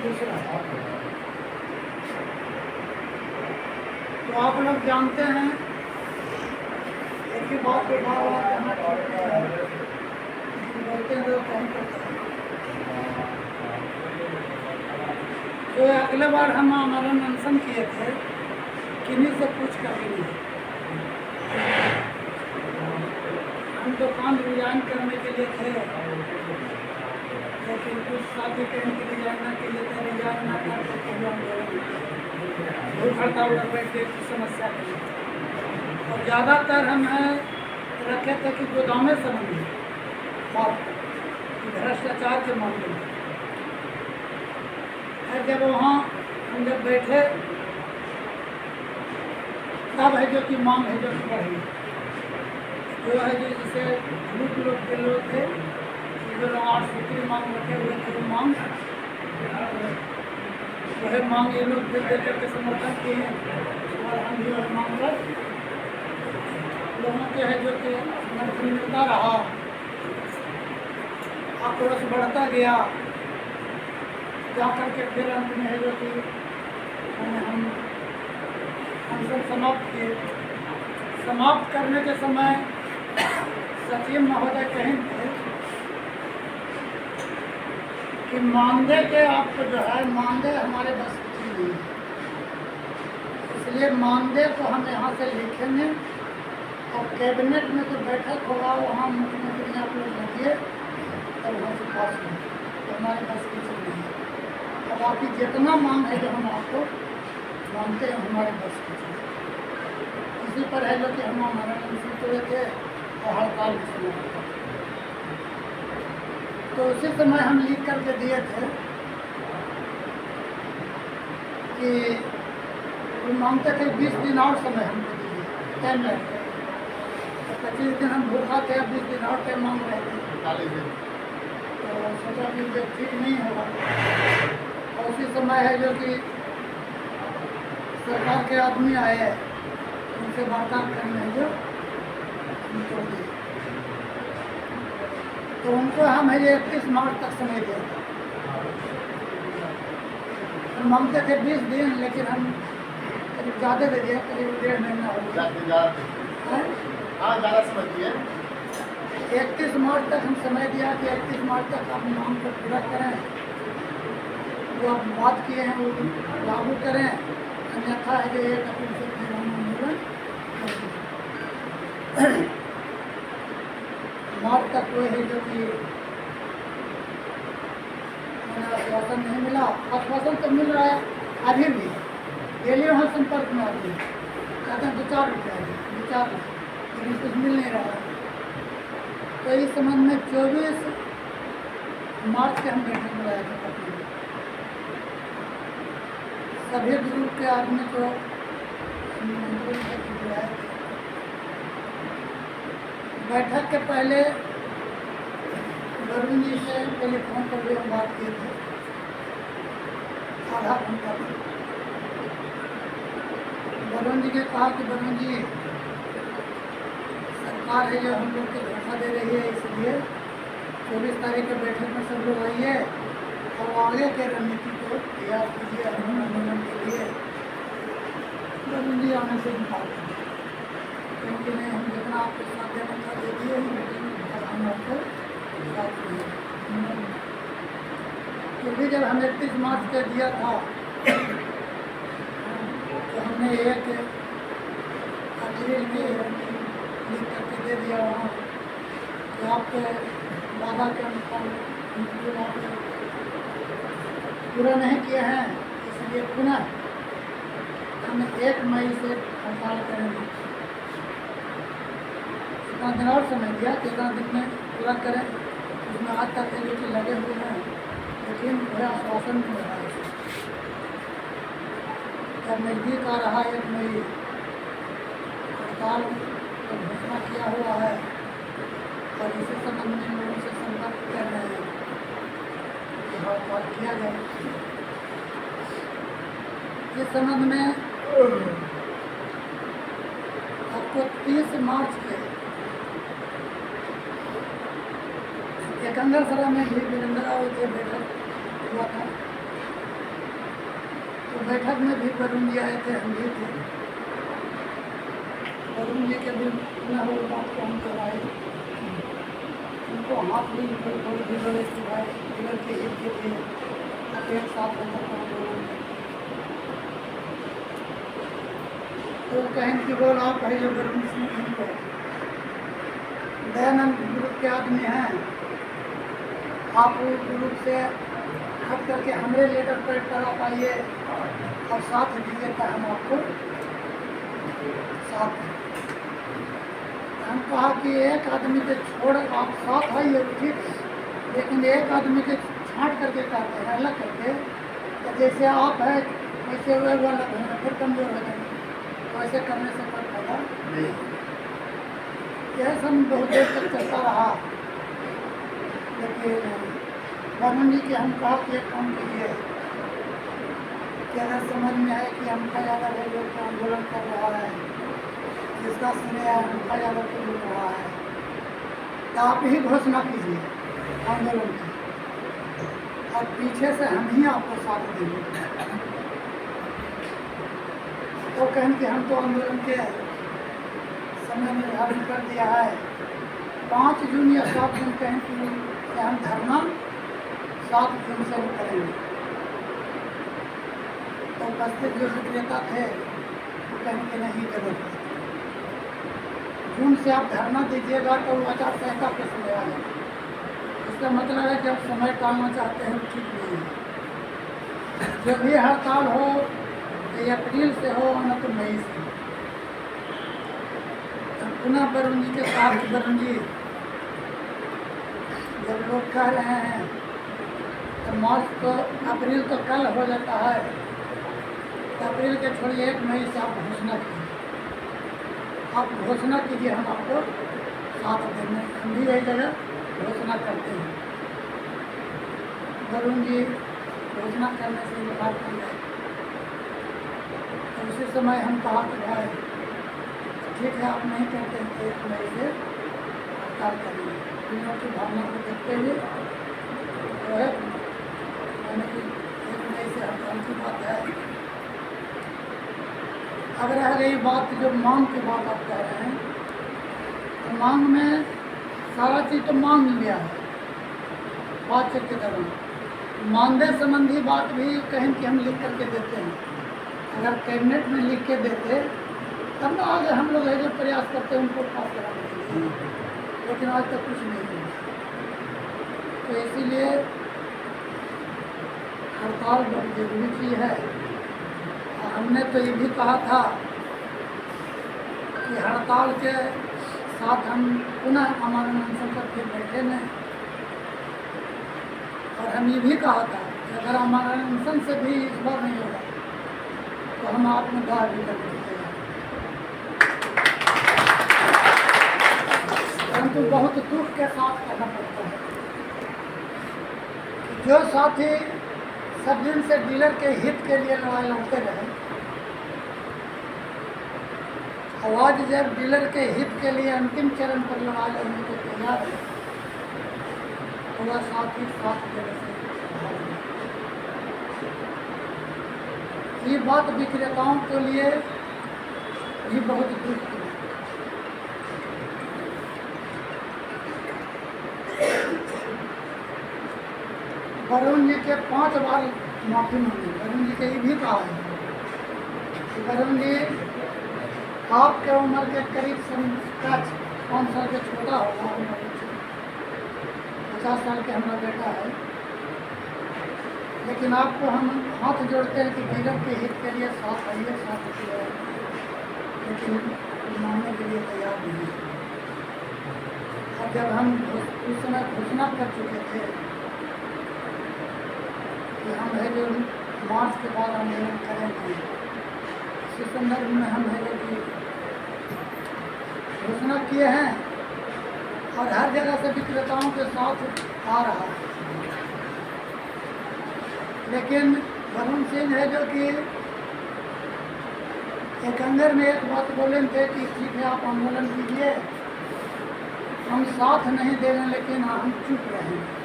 दूसरा है। तो आप लोग जानते हैं एक ही बात को बार बार कहना छोड़ते हैं, बोलते हैं तो कहीं करते हैं। तो अगले बार हम आमरण अनशन किए थे, किन्हीं से पूछ कर लिए। हम दुकान रिजाइन करने के लिए थे, लेकिन कुछ साथी कहीं के रिजाइन न के लिए थे, रिजाइन न करके भूख हड़ताल कर बैठे की समस्या के लिए। और ज़्यादातर हम रखे थे कि गोदामे संबंधी बात, भ्रष्टाचार के मामले में। जब वहाँ हम जब बैठे तब है जो कि मांग है जो कि बढ़ी, जो है जो जैसे धूप लोग के लोग थे, जो लोग 8 सूत्री मांग रखे हुए थे, वो मांग वह मांग ये लोग फिर देकर के समर्थन किए हैं। और हम भी वह मांग कर लोगों के है जो कि समर्थन मिलता रहा, आक्रोश बढ़ता गया, जा करके फिर अंत में है जो कि हम सब समाप्त किए। समाप्त करने के समय सचिव महोदय कहें थे कि मानदेय के आपको जो है मानदेय हमारे बस की चीज़ नहीं है, इसलिए मानदेय को हम यहाँ से लिखेंगे और कैबिनेट में जो बैठक होगा वहाँ मुख्यमंत्री आप लोग लगिए और वहाँ से पास होंगे, तो हमारे बस की चीज़ नहीं है। और बाकी जितना मांग है जो हम आपको मानते हैं हमारे बस की चीज़, इसी पर है जो कि हम हमारा अनशन तोड़े थे और हड़ताल भी शुरू होता। तो उसी समय हम लिख करके दिए थे कि वो मांगते थे 20 दिन और समय हमको दीजिए, टाइम लगता है। तो 25 दिन हम भूखा थे, 20 दिन और टाइम मांग रहे थे। तो सोचा कि जब ठीक नहीं होगा, और उसी समय है जो कि सरकार के आदमी आए हैं, उनसे वार्ता करने जो छोड़ दिए। तो उनको हम है 31 मार्च तक समय दिया। हम मांगते थे 20 दिन, लेकिन हम करीब ज़्यादा दे दिया, करीब 1.5 महीना हो गया। हाँ, ज़्यादा समझ दिए। 31 मार्च तक हम समय दिया कि 31 मार्च तक आप मांग को पूरा करें, जो आप बात किए हैं वो लागू करें, अन्यथा है जो 1 अप्रैल से फिर हम आंदोलन मार्च तक कोई है जो कि आश्वासन नहीं मिला। आश्वासन तो मिल रहा है अभी भी, डेली वहाँ संपर्क में आते हैं, कहते हैं 2-4 रुपये 2-4 लाख, लेकिन कुछ मिल नहीं रहा है। तो इस संबंध में 24 मार्च के हम बैठक बुलाए थे पटना में। सभी ग्रुप के आदमी को बुलाए थे। बैठक के पहले वरुण जी से टेलीफोन पर भी हम बात किए थे, आधा घंटा तक। वरुण जी ने कहा कि वरुण जी, सरकार है जो हम लोग को धोखा दे रही है, इसलिए 24 तारीख के बैठक में सब लोग आइए और आगे के रणनीति को तैयार कीजिए आंदोलन के लिए। वरुण जी आने से इनकार कर, क्योंकि नहीं, हम जितना आपको साथ देना था दे दिए, लेकिन हम आपको साथ नहीं। क्योंकि जब हम 31 मार्च के दिया था तो हमने 1 अप्रैल में लिख करके दे दिया वहाँ कि आपके वादा के अनुसार आपने पूरा नहीं किए हैं, इसलिए पुनः हमने 1 मई से हड़ताल करेंगे। इतना दिन और समय दिया कि इतना दिन में पूरा करें, उसमें आज तक है कि लगे हुए हैं, लेकिन पूरा आश्वासन नहीं रहा है। जब नज़दीक आ रहा 1 मई, हड़ताल का घोषणा किया हुआ है और इसी संबंध में लोगों से संपर्क कर रहे हैं कि हड़ताल किया जाए। इस संबंध में आपको 30 मार्च के एकंदर सभा में भी वीरेंद्र राव से बैठक हुआ था। तो बैठक में भी वरुण जी आए थे, हम भी थे। वरुण जी के भी न हो बात को हम कराए, उनको हाथ भी थोड़ी भी लगे कि भाई डीलर के हित के लिए अब एक साथ अंदर काम करेंगे। तो कहें कि बोल आप है जो वरुण सिंह को दयानंद ग्रुप के आदमी हैं, आप उस ग्रुप से हट करके हमारे लेटर पर करा पाइए और साथ दीजिएगा, हम आपको साथ दें। हम कहा कि एक आदमी के छोड़ आप साथ आइए ठीक है, लेकिन एक आदमी के छांट करके करते हैं अलग करके, तो जैसे आप है वैसे वे अलग हैं, फिर कमजोर हो जाएंगे, तो ऐसे करने से कोई फायदा नहीं। यह सब बहुत देर तक चलता रहा, लेकिन वरुण जी की हम कहा कि एक काम कीजिए कि अगर समझ में आए कि हमका ज़्यादा लोग का आंदोलन कर रहा है, जिसका श्रेय हमका ज़्यादा को मिल रहा है, तो आप ही घोषणा कीजिए आंदोलन की, और पीछे से हम ही आपको साथ देंगे। तो कहें कि हम तो आंदोलन के समय निर्धारण कर दिया है, 5 जून या 7 जून कहें कि हम धरना 7 जून से करेंगे। तो उपस्थित जो विक्रेता थे वो कहें कि नहीं जरूरत है, जून से आप धरना दीजिएगा तो आचार संहिता पे समय आ जाएगा। इसका मतलब है जब समय टालना चाहते हैं ठीक नहीं है। जब भी हड़ताल हो तो अप्रैल से हो न तो मई से। पुनः वरुण जी के साथ वरुण जी जब लोग कह रहे हैं तो मार्च तो अप्रैल तो कल हो जाता है, तो अप्रैल के छोड़िए 1 मई से आप घोषणा कीजिए, आप घोषणा कीजिए, हम आपको साथ देंगे। हम भी यही जगह घोषणा करते हैं। वरुण जी घोषणा करने से इनकार कर गए, तो उसी समय हम कहा कि भाई ठीक है आप नहीं करते हैं तो 1 मई से हड़ताल करेंगे। दुनिया की भावना को देखते हुए तो है यानी कि 1 मई से हड़ताल की बात है। अब रह गई बात जो मांग की बात आप कह रहे हैं, तो मांग में सारा चीज़ तो मांग लिया है बातचीत के दौरान। मानदेय संबंधी बात भी कहें कि हम लिख करके देते हैं, अगर कैबिनेट में लिख के देते तब ना आगे हम लोग है जो प्रयास करते हैं उनको पास कराने के लिए, लेकिन आज तक कुछ नहीं हुआ। तो इसीलिए हड़ताल बहुत जरूरी चीज़ है। और हमने तो ये भी कहा था कि हड़ताल के साथ हम पुनः आमरण अनशन पर फिर बैठे नहीं, और हम ये भी कहा था कि अगर आमरण अनशन से भी इस बार नहीं होगा तो हम आत्मदाह भी कर देते हैं। परंतु बहुत दुख के साथ करना पड़ता है। जो साथी सब दिन से डीलर के हित के लिए लड़ाई लड़ते रहे, आवाज जब डीलर के हित के लिए अंतिम चरण पर लड़ाई लड़ने को तैयार है, तो वह साथी साथ जगह से भाग गए। ये बात विक्रेताओं के लिए भी बहुत दुख की है। वरुण जी के 5 बार माफी मांगी। वरुण जी के ये भी कहा है कि वरुण जी आपके उम्र के करीब 5 साल के छोटा होगा, 50 साल के हमारा बेटा है, लेकिन आपको हम हाथ जोड़ते हैं कि डीलर के हित के लिए साथ आइए, साथ आइए, लेकिन मानने के लिए तैयार नहीं है। और जब हम उस समय घोषणा कर चुके थे कि हम है जो मार्च के बाद आंदोलन करेंगे, इसी संदर्भ में हम है जो घोषणा किए हैं और हर जगह से विक्रेताओं के साथ आ रहा है। लेकिन वरुण सिंह है जो कि एक अंदर में एक बात बोले थे कि ठीक है आप आंदोलन कीजिए, हम साथ नहीं दे रहे, लेकिन हम चुप रहेंगे।